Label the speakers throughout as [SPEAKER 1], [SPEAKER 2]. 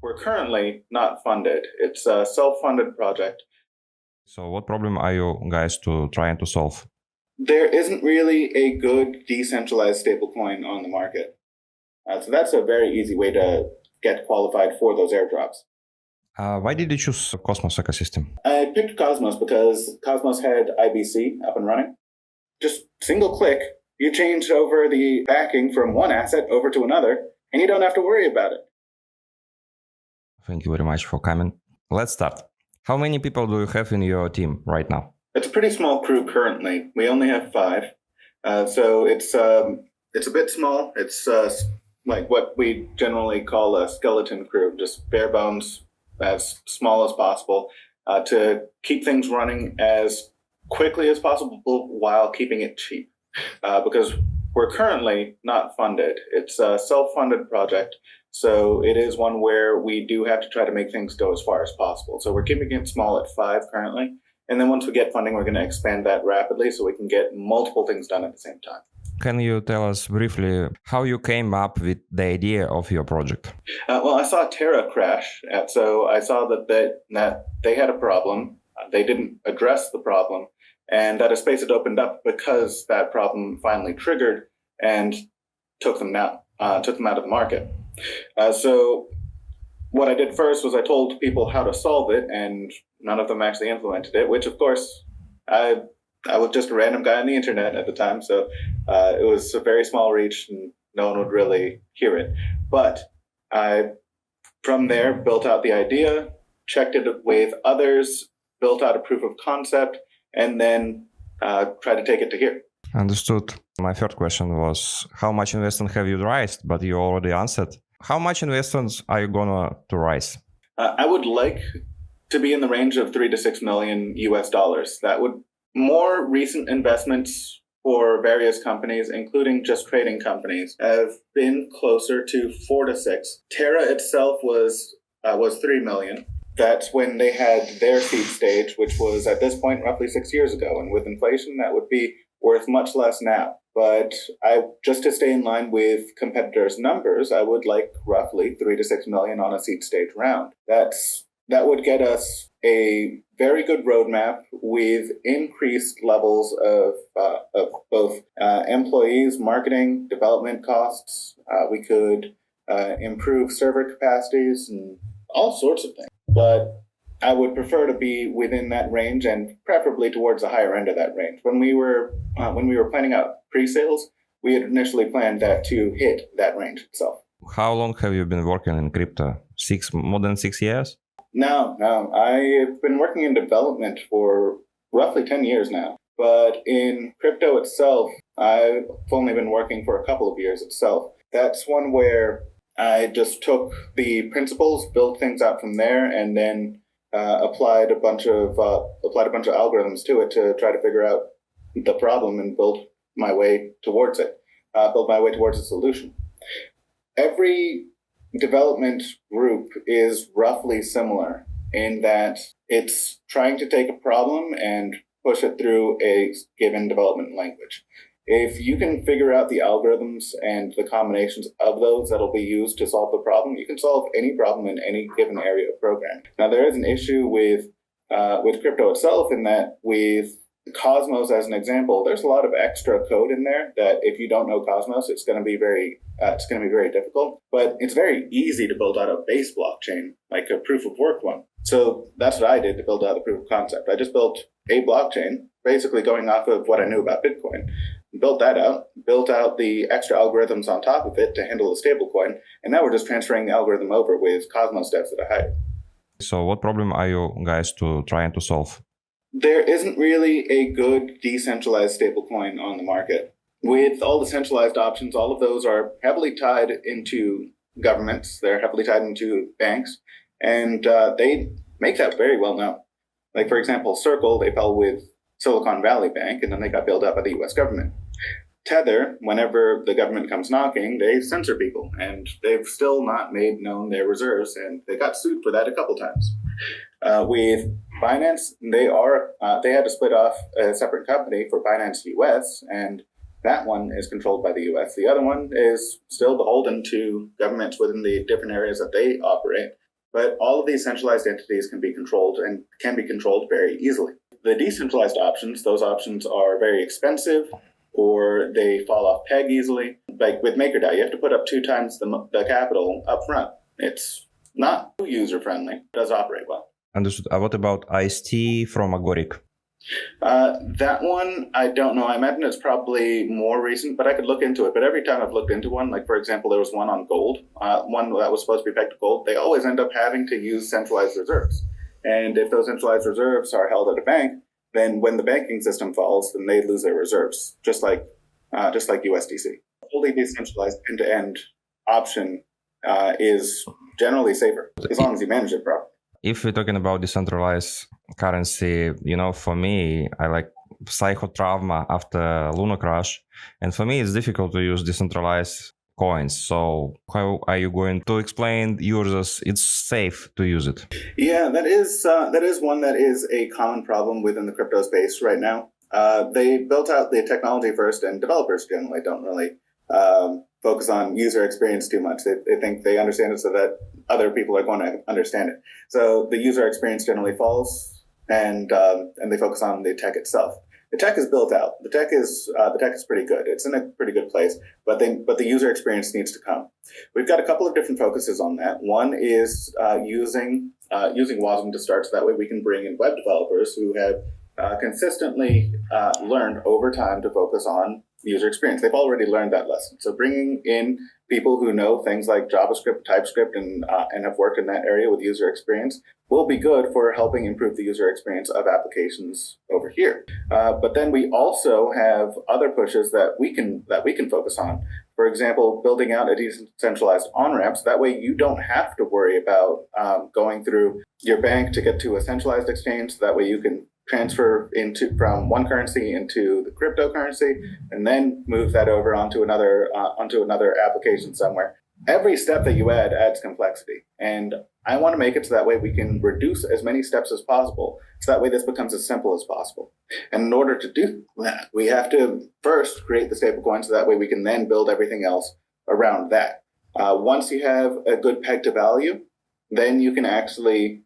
[SPEAKER 1] We're currently not funded. It's a self-funded project.
[SPEAKER 2] So what problem are you guys trying to solve?
[SPEAKER 1] There isn't really a good decentralized stablecoin on the market. So that's a very easy way to get qualified for those airdrops.
[SPEAKER 2] Why did you choose Cosmos ecosystem?
[SPEAKER 1] I picked Cosmos because Cosmos had IBC up and running. Just single click, you change over the backing from one asset over to another, and you don't have to worry about it.
[SPEAKER 2] Thank you very much for coming. Let's start. How many people do you have in your team right now?
[SPEAKER 1] It's a pretty small crew currently. We only have 5. So it's a bit small. It's like what we generally call a skeleton crew, just bare bones, as small as possible, to keep things running as quickly as possible while keeping it cheap. Because we're currently not funded. It's a self-funded project. So it is one where we do have to try to make things go as far as possible. So we're keeping it small at 5 currently. And then once we get funding, we're going to expand that rapidly so we can get multiple things done at the same time.
[SPEAKER 2] Can you tell us briefly how you came up with the idea of your project?
[SPEAKER 1] Well, I saw Terra crash. So I saw that they had a problem. They didn't address the problem. And that a space had opened up because that problem finally triggered and took them out of the market. So what I did first was I told people how to solve it, and none of them actually implemented it, which, of course, I was just a random guy on the internet at the time, so it was a very small reach, and no one would really hear it. But I, from there, built out the idea, checked it with others, built out a proof of concept, and then tried to take it to here.
[SPEAKER 2] Understood. My third question was, how much investment have you raised? But you already answered. How much investments are you gonna to raise?
[SPEAKER 1] I would like to be in the range of 3 to 6 million US dollars. That would more recent investments for various companies, including just trading companies, have been closer to 4 to 6. Terra itself was 3 million. That's when they had their seed stage, which was at this point roughly 6 years ago. And with inflation, that would be worth much less now. But just to stay in line with competitors' numbers, I would like roughly 3 to 6 million on a seed stage round. That would get us a very good roadmap with increased levels of both employees, marketing, development costs. We could improve server capacities and all sorts of things. But I would prefer to be within that range and preferably towards the higher end of that range. When we were planning out pre-sales, we had initially planned that to hit that range itself.
[SPEAKER 2] How long have you been working in crypto? More than 6 years?
[SPEAKER 1] No. I've been working in development for roughly 10 years now. But in crypto itself, I've only been working for a couple of years itself. That's one where I just took the principles, built things out from there, and then applied a bunch of algorithms to it to try to figure out the problem and build my way towards it. Build my way towards a solution. Every development group is roughly similar in that it's trying to take a problem and push it through a given development language. If you can figure out the algorithms and the combinations of those that'll be used to solve the problem, you can solve any problem in any given area of programming. Now, there is an issue with crypto itself in that with Cosmos as an example, there's a lot of extra code in there that if you don't know Cosmos, it's going to be very difficult. But it's very easy to build out a base blockchain, like a proof of work one. So that's what I did to build out the proof of concept. I just built a blockchain, basically going off of what I knew about Bitcoin. Built that out, built out the extra algorithms on top of it to handle the stablecoin, and now we're just transferring the algorithm over with Cosmos devs that I hired.
[SPEAKER 2] So what problem are you guys trying to solve?
[SPEAKER 1] There isn't really a good decentralized stablecoin on the market. With all the centralized options, all of those are heavily tied into governments. They're heavily tied into banks, and they make that very well known. Like, for example, Circle, they fell with Silicon Valley Bank, and then they got bailed out by the U.S. government. Tether, whenever the government comes knocking, they censor people, and they've still not made known their reserves, and they got sued for that a couple times. With Binance, they had to split off a separate company for Binance US, and that one is controlled by the US. The other one is still beholden to governments within the different areas that they operate. but all of these centralized entities can be controlled and can be controlled very easily. The decentralized options, those options are very expensive or they fall off peg easily. Like with MakerDAO, you have to put up 2 times the capital up front. It's not user-friendly. It does operate well.
[SPEAKER 2] Understood. What about IST from Agoric?
[SPEAKER 1] That one, I don't know. I imagine it's probably more recent, but I could look into it. But every time I've looked into one, like for example, there was one on gold, one that was supposed to be pegged to gold, they always end up having to use centralized reserves. And if those centralized reserves are held at a bank, then when the banking system falls, then they lose their reserves, just like USDC. Fully decentralized end-to-end option is generally safer, as long as you manage it properly.
[SPEAKER 2] If we're talking about decentralized currency, for me, I like psychotrauma after Luna Crash. And for me, it's difficult to use decentralized coins. So how are you going to explain users it's safe to use it?
[SPEAKER 1] Yeah, that is one that is a common problem within the crypto space right now. They built out the technology first, and developers generally don't really focus on user experience too much. They think they understand it so that other people are going to understand it. So the user experience generally falls, and they focus on the tech itself. The tech is built out. The tech is pretty good. It's in a pretty good place, but the user experience needs to come. We've got a couple of different focuses on that. One is using WASM to start, so that way we can bring in web developers who have consistently learned over time to focus on user experience. They've already learned that lesson. So bringing in people who know things like JavaScript, TypeScript, and have worked in that area with user experience will be good for helping improve the user experience of applications over here. But then we also have other pushes that we can focus on. For example, building out a decentralized on-ramp, so that way you don't have to worry about going through your bank to get to a centralized exchange. So that way you can transfer from one currency into the cryptocurrency, and then move that over onto another application somewhere. Every step that you add adds complexity, and I want to make it so that way we can reduce as many steps as possible, so that way this becomes as simple as possible. And in order to do that, we have to first create the stablecoin, so that way we can then build everything else around that. Once you have a good peg to value, then you can actually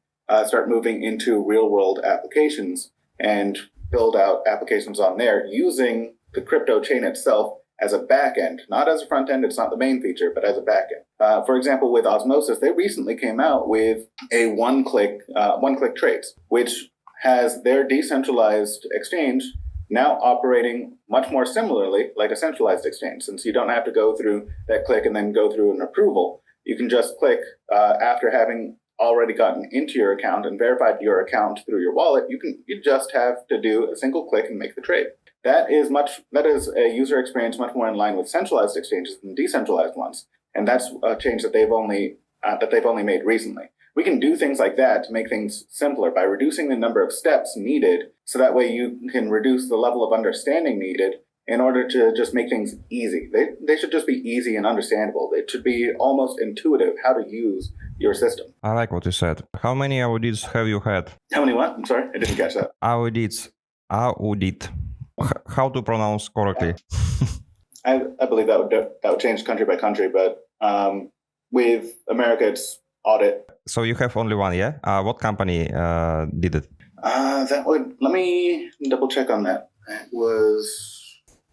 [SPEAKER 1] start moving into real-world applications and build out applications on there using the crypto chain itself as a backend, not as a front end. It's not the main feature, but as a backend. For example, with Osmosis, they recently came out with a one-click trades, which has their decentralized exchange now operating much more similarly like a centralized exchange, since you don't have to go through that click and then go through an approval. You can just click after having already gotten into your account and verified your account through your wallet. You just have to do a single click and make the trade. That is a user experience much more in line with centralized exchanges than decentralized ones, and that's a change that they've only made recently. We can do things like that to make things simpler by reducing the number of steps needed, so that way you can reduce the level of understanding needed in order to just make things easy. They should just be easy and understandable. It should be almost intuitive how to use your system.
[SPEAKER 2] I like what you said. How many audits have you had?
[SPEAKER 1] How many what? I'm sorry, I didn't catch that.
[SPEAKER 2] Audit. How to pronounce correctly?
[SPEAKER 1] I believe that would change country by country, but with America, it's Audit.
[SPEAKER 2] So you have only one, yeah? What company did it?
[SPEAKER 1] Let me double check on that.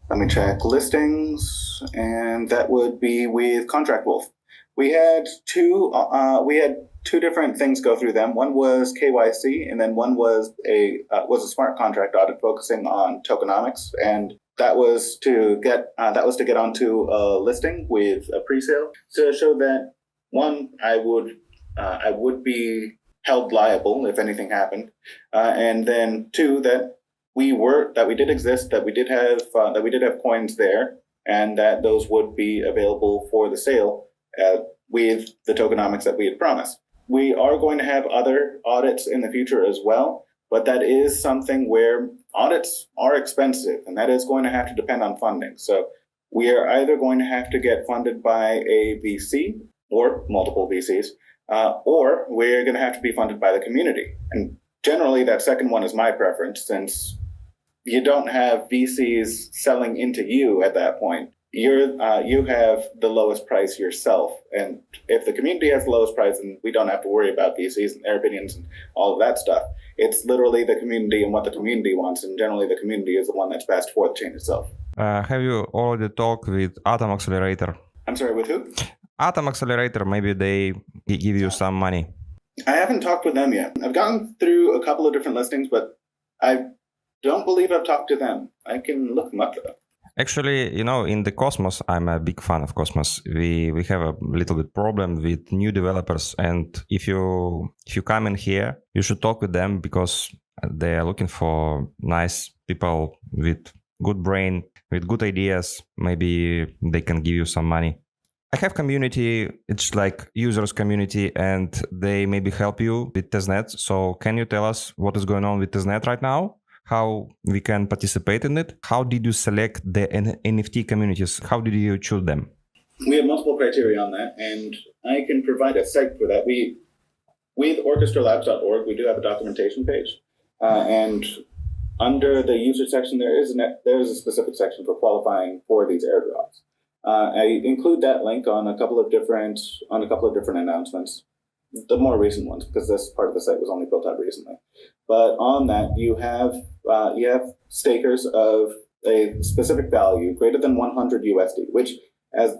[SPEAKER 1] Let me check listings, and that would be with Contract Wolf. We had two different things go through them. One was KYC, and then one was a smart contract audit focusing on tokenomics, and that was to get onto a listing with a pre-sale to show that one, I would be held liable if anything happened, and then two, that we did exist, that we did have coins there, and that those would be available for the sale with the tokenomics that we had promised. We are going to have other audits in the future as well, but that is something where audits are expensive, and that is going to have to depend on funding. So we are either going to have to get funded by a VC or multiple VCs, or we're going to have to be funded by the community. And generally, that second one is my preference, since you don't have VCs selling into you at that point. you have the lowest price yourself, and if the community has the lowest price, then we don't have to worry about VCs and their opinions and all of that stuff. It's literally the community and what the community wants, and generally the community is the one that's best for the chain itself.
[SPEAKER 2] Have you already talked with Atom Accelerator?
[SPEAKER 1] I'm sorry, with who?
[SPEAKER 2] Atom Accelerator, maybe they give you some money.
[SPEAKER 1] I haven't talked with them yet. I've gone through a couple of different listings, but I don't believe I've talked to them. I can look them up though.
[SPEAKER 2] Actually, in the Cosmos, I'm a big fan of Cosmos. We have a little bit problem with new developers, and if you come in here, you should talk with them because they are looking for nice people with good brain, with good ideas. Maybe they can give you some money. I have community, it's like users community, and they maybe help you with Testnet. So can you tell us what is going on with Testnet right now? How we can participate in it? How did you select the NFT communities? How did you choose them?
[SPEAKER 1] We have multiple criteria on that, and I can provide a site for that. With orchestralabs.org, we do have a documentation page, and under the user section, there is a specific section for qualifying for these airdrops. I include that link on a couple of different announcements, the more recent ones, because this part of the site was only built out recently. But on that, you have stakers of a specific value greater than 100 USD, which as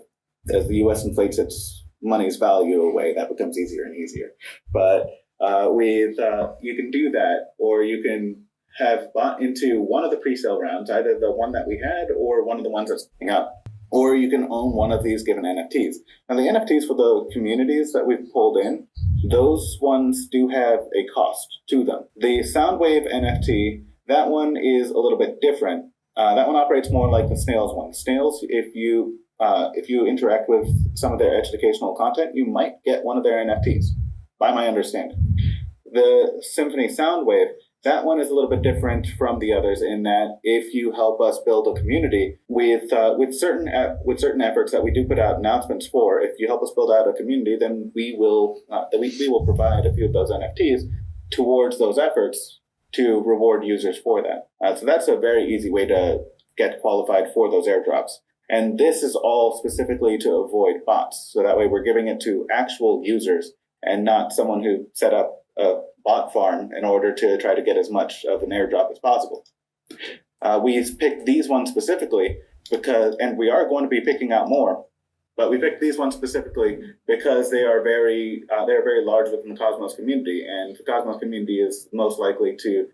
[SPEAKER 1] the US inflates its money's value away, that becomes easier and easier. But you can do that, or you can have bought into one of the pre-sale rounds, either the one that we had or one of the ones that's coming up. Or you can own one of these given NFTs. Now, the NFTs for the communities that we've pulled in, those ones do have a cost to them. The Soundwave NFT, that one is a little bit different. That one operates more like the Snails one. Snails, if you interact with some of their educational content, you might get one of their NFTs, by my understanding. The Symphony Soundwave, that one is a little bit different from the others in that if you help us build a community with certain efforts that we do put out announcements for, if you help us build out a community, then we will provide a few of those NFTs towards those efforts to reward users for that. So that's a very easy way to get qualified for those airdrops. And this is all specifically to avoid bots. So that way we're giving it to actual users and not someone who set up a bot farm in order to try to get as much of an airdrop as possible. We picked these ones specifically and we are going to be picking out more, but we picked these ones specifically because they are very large within the Cosmos community, and the Cosmos community is most likely to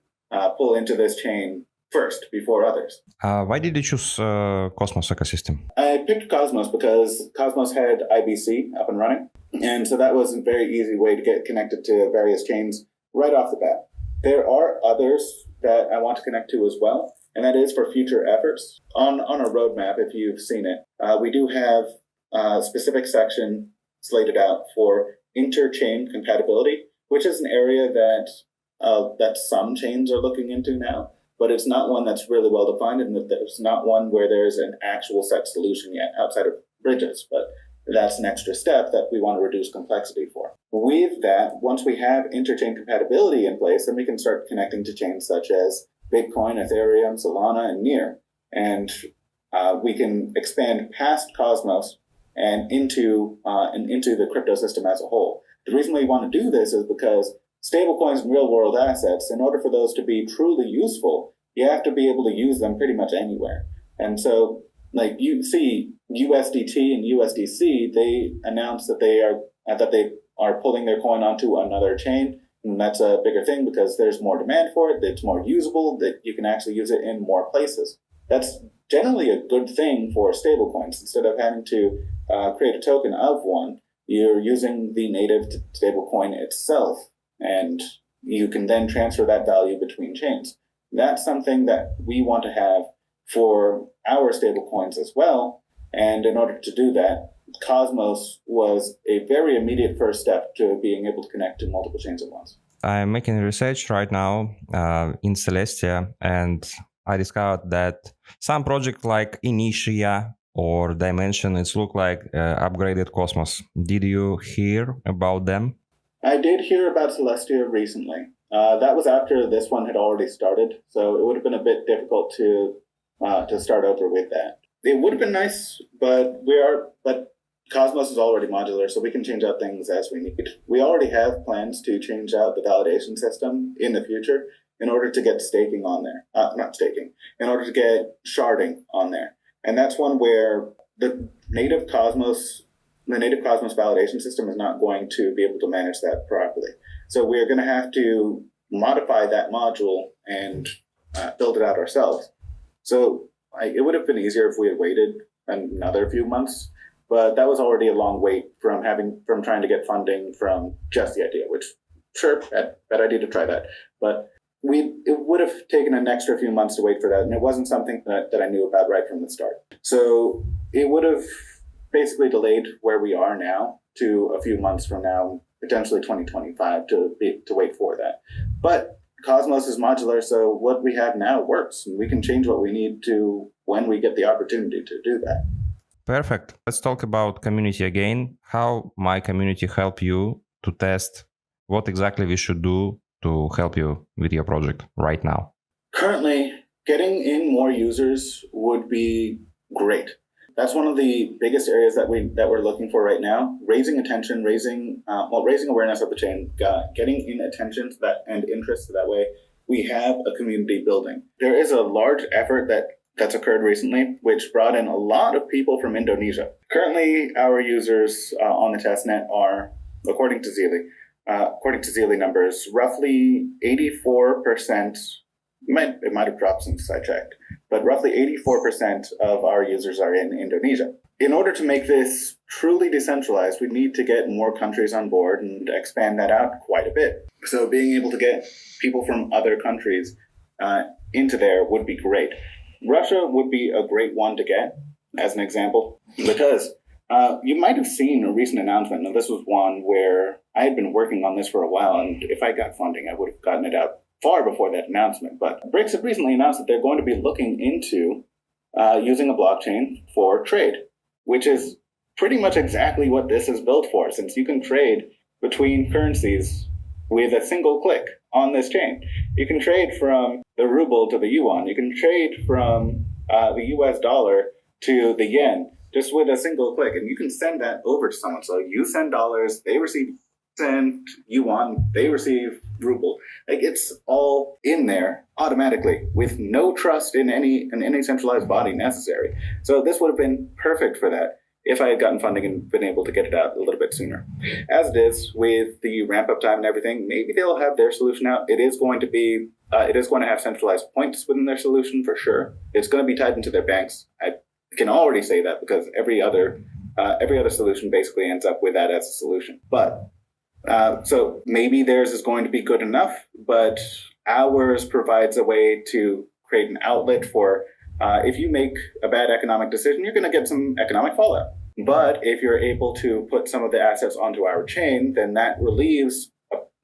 [SPEAKER 1] pull into this chain first before others.
[SPEAKER 2] Why did you choose Cosmos ecosystem?
[SPEAKER 1] I picked Cosmos because Cosmos had IBC up and running, and so that was a very easy way to get connected to various chains right off the bat. There are others that I want to connect to as well, and that is for future efforts. On our roadmap, if you've seen it, we do have a specific section slated out for interchain compatibility, which is an area that some chains are looking into now, but it's not one that's really well defined, and there's not one where there's an actual set solution yet outside of bridges. But that's an extra step that we want to reduce complexity for. With that, once we have interchain compatibility in place, then we can start connecting to chains such as Bitcoin, Ethereum, Solana, and Near. And we can expand past Cosmos and into the crypto system as a whole. The reason we want to do this is because stablecoins and real-world assets, in order for those to be truly useful, you have to be able to use them pretty much anywhere. And so, like you see, USDT and USDC, they announced that they are pulling their coin onto another chain, and that's a bigger thing because there's more demand for it. It's more usable. That you can actually use it in more places. That's generally a good thing for stablecoins. Instead of having to create a token of one, you're using the native stablecoin itself, and you can then transfer that value between chains. That's something that we want to have for our stablecoins as well. And in order to do that, Cosmos was a very immediate first step to being able to connect to multiple chains at once.
[SPEAKER 2] I'm making research right now in Celestia, and I discovered that some projects like Initia or Dimension, it's look like upgraded Cosmos. Did you hear about them?
[SPEAKER 1] I did hear about Celestia recently. That was after this one had already started, so it would have been a bit difficult to start over with that. It would have been nice, but Cosmos is already modular, so we can change out things as we need. We already have plans to change out the validation system in the future in order to get staking on there. Not staking, in order to get sharding on there. And that's one where the native Cosmos validation system is not going to be able to manage that properly. So we're going to have to modify that module and build it out ourselves. So it would have been easier if we had waited another few months, but that was already a long wait from trying to get funding from just the idea, which sure, bad idea to try that. But it would have taken an extra few months to wait for that, and it wasn't something that I knew about right from the start. So it would have basically delayed where we are now to a few months from now, potentially 2025, to wait for that. But Cosmos is modular, so what we have now works, and we can change what we need to when we get the opportunity to do that.
[SPEAKER 2] Perfect. Let's talk about community again. How my community help you to test what exactly we should do to help you with your project right now?
[SPEAKER 1] Currently, getting in more users would be great. That's one of the biggest areas that we're looking for right now. Raising attention, raising awareness of the chain, getting in attention to that and interest. That way, we have a community building. There is a large effort that's occurred recently, which brought in a lot of people from Indonesia. Currently, our users on the testnet are, according to Zealy numbers, roughly 84%. It might have dropped since I checked, but roughly 84% of our users are in Indonesia. In order to make this truly decentralized, we need to get more countries on board and expand that out quite a bit. So being able to get people from other countries into there would be great. Russia would be a great one to get, as an example, because you might have seen a recent announcement. Now, this was one where I had been working on this for a while, and if I got funding, I would have gotten it out far before that announcement. But BRICS have recently announced that they're going to be looking into using a blockchain for trade, which is pretty much exactly what this is built for, since you can trade between currencies with a single click on this chain. You can trade from the ruble to the yuan. You can trade from the US dollar to the yen just with a single click, and you can send that over to someone. So you send dollars, they send yuan, they receive ruble. Like, it's all in there automatically with no trust in any centralized body necessary. So this would have been perfect for that if I had gotten funding and been able to get it out a little bit sooner. As it is, with the ramp up time and everything, maybe they'll have their solution out. It is going to have centralized points within their solution for sure. It's going to be tied into their banks. I can already say that because every other solution basically ends up with that as a solution. But so maybe theirs is going to be good enough, but ours provides a way to create an outlet for if you make a bad economic decision, you're going to get some economic fallout. But if you're able to put some of the assets onto our chain, then that relieves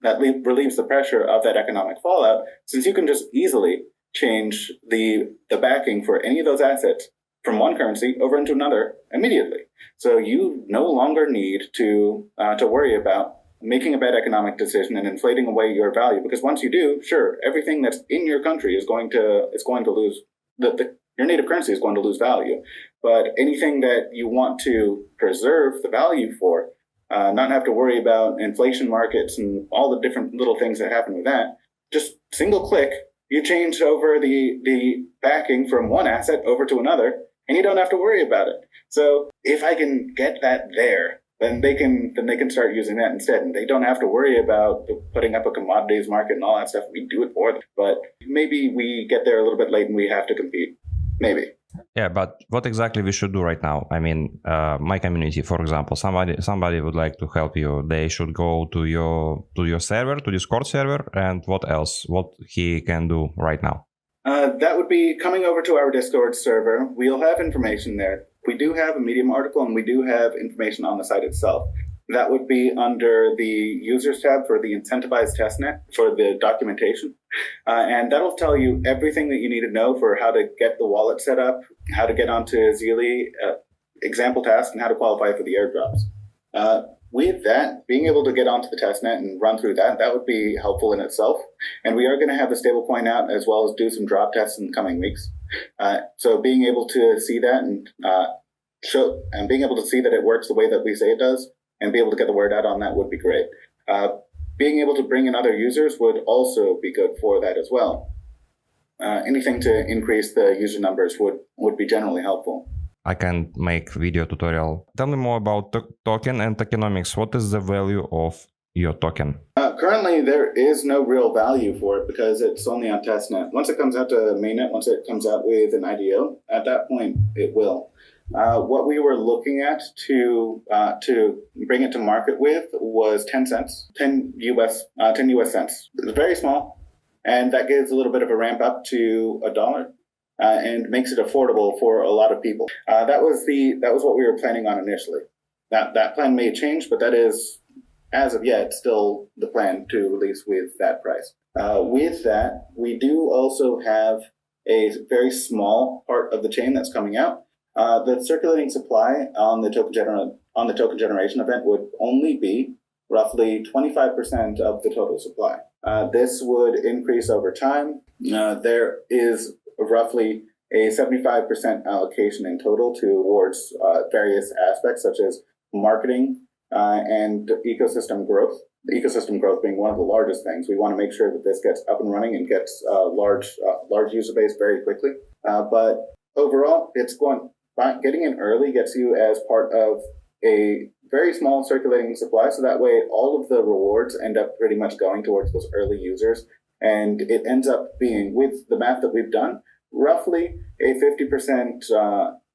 [SPEAKER 1] the pressure of that economic fallout, since you can just easily change the backing for any of those assets from one currency over into another immediately. So you no longer need to worry about making a bad economic decision and inflating away your value, because once you do, sure, everything that's in your country is going to lose your native currency is going to lose value. But anything that you want to preserve the value for, not have to worry about inflation markets and all the different little things that happen with that, just single click, you change over the backing from one asset over to another, and you don't have to worry about it. So if I can get that there, then they can start using that instead, and they don't have to worry about putting up a commodities market and all that stuff. We do it for them. But maybe we get there a little bit late and we have to compete. Maybe.
[SPEAKER 2] Yeah, but what exactly we should do right now? I mean, my community, for example, somebody would like to help you. They should go to your server, to Discord server, and what else? What he can do right now?
[SPEAKER 1] That would be coming over to our Discord server. We'll have information there. We do have a Medium article, and we do have information on the site itself. That would be under the users tab for the incentivized testnet for the documentation. And that'll tell you everything that you need to know for how to get the wallet set up, how to get onto Zealy, example task, and how to qualify for the airdrops. With that, being able to get onto the testnet and run through that would be helpful in itself. And we are going to have the stablecoin out as well as do some drop tests in the coming weeks. So being able to see that and being able to see that it works the way that we say it does, and be able to get the word out on that would be great. Being able to bring in other users would also be good for that as well. Anything to increase the user numbers would be generally helpful.
[SPEAKER 2] I can make video tutorial. Tell me more about token and tokenomics. What is the value of your token?
[SPEAKER 1] Currently, there is no real value for it because it's only on testnet. Once it comes out to mainnet, once it comes out with an IDO, at that point it will. What we were looking at to bring it to market with was 10 cents, 10 US cents. It's very small, and that gives a little bit of a ramp up to $1. And makes it affordable for a lot of people. That was what we were planning on initially. That plan may change, but that is, as of yet, still the plan to release with that price. With that, we do also have a very small part of the chain that's coming out. The circulating supply on the token generation event would only be roughly 25% of the total supply. This would increase over time. There is roughly a 75% allocation in total towards various aspects such as marketing and ecosystem growth. The ecosystem growth being one of the largest things. We want to make sure that this gets up and running and gets a large user base very quickly. But overall, getting in early gets you as part of a very small circulating supply. So that way, all of the rewards end up pretty much going towards those early users. And it ends up being, with the math that we've done, roughly a 50%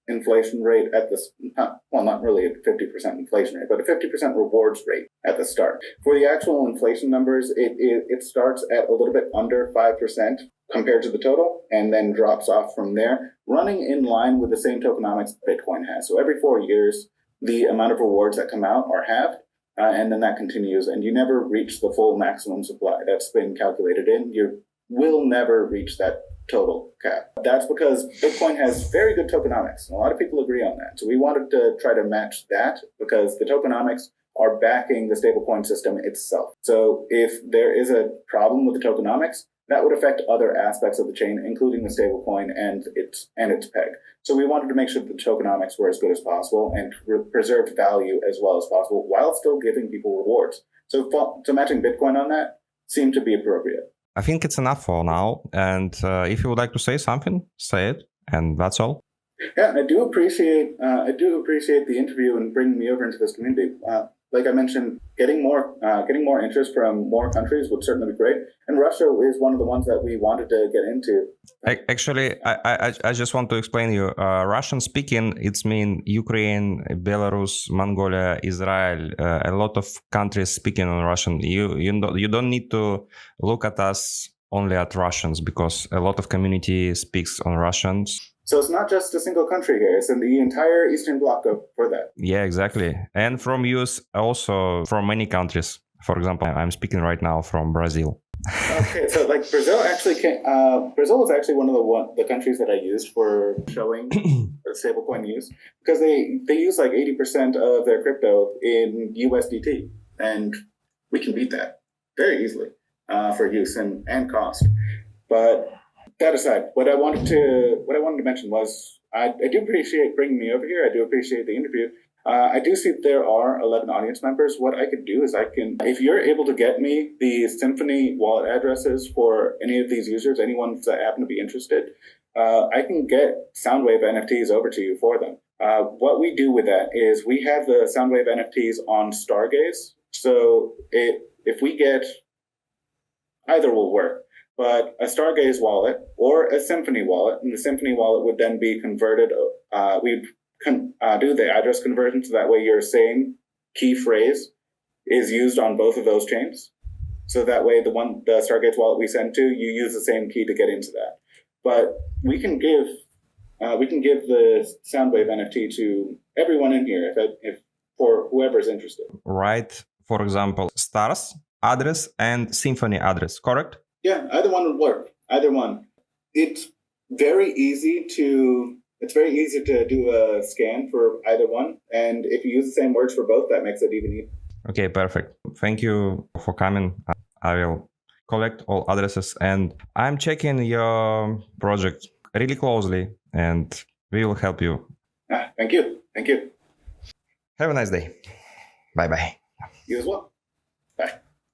[SPEAKER 1] inflation rate at the not really a 50% inflation rate, but a 50% rewards rate at the start. For the actual inflation numbers, it starts at a little bit under 5% compared to the total, and then drops off from there, running in line with the same tokenomics Bitcoin has. So every 4 years, the amount of rewards that come out are halved. And then that continues, and you never reach the full maximum supply that's been calculated in. You will never reach that total cap. That's because Bitcoin has very good tokenomics. A lot of people agree on that. So we wanted to try to match that because the tokenomics are backing the stablecoin system itself. So if there is a problem with the tokenomics, that would affect other aspects of the chain, including the stablecoin and its peg. So we wanted to make sure that the tokenomics were as good as possible and preserved value as well as possible while still giving people rewards. So matching Bitcoin on that seemed to be appropriate.
[SPEAKER 2] I think it's enough for now. And if you would like to say something, say it. And that's all.
[SPEAKER 1] Yeah, I do appreciate the interview and bringing me over into this community. Like I mentioned, getting more interest from more countries would certainly be great. And Russia is one of the ones that we wanted to get into.
[SPEAKER 2] Actually, I just want to explain you. Russian speaking, it's mean Ukraine, Belarus, Mongolia, Israel. A lot of countries speaking on Russian. You don't need to look at us only at Russians because a lot of community speaks on Russians.
[SPEAKER 1] So it's not just a single country here. It's in the entire Eastern Bloc for that.
[SPEAKER 2] Yeah, exactly. And from US, also from many countries. For example, I'm speaking right now from Brazil.
[SPEAKER 1] Okay, so like Brazil Brazil was actually one of the countries that I used for showing stablecoin use because they use like 80% of their crypto in USDT, and we can beat that very easily for use and cost. But that aside, what I wanted to mention was I do appreciate bringing me over here. I do appreciate the interview. I do see that there are 11 audience members. What I could do is if you're able to get me the Symphony wallet addresses for any of these users, anyone that happen to be interested, I can get Soundwave NFTs over to you for them. What we do with that is we have the Soundwave NFTs on Stargaze. So if we get, either will work. But a Stargaze wallet or a Symphony wallet, and the Symphony wallet would then be converted. We'd do the address conversion, so that way your same key phrase is used on both of those chains. So that way the Stargaze wallet we send to, you use the same key to get into that. But we can give the Soundwave NFT to everyone in here if for whoever's interested.
[SPEAKER 2] Right. For example, Stars address and Symphony address, correct?
[SPEAKER 1] Yeah, either one would work. Either one. It's very easy to do a scan for either one, and if you use the same words for both, that makes it even easier.
[SPEAKER 2] Okay, perfect. Thank you for coming. I will collect all addresses, and I'm checking your project. really closely, and we will help you.
[SPEAKER 1] Thank you. Thank you.
[SPEAKER 2] Have a nice day. Bye-bye.
[SPEAKER 1] You as well. Bye.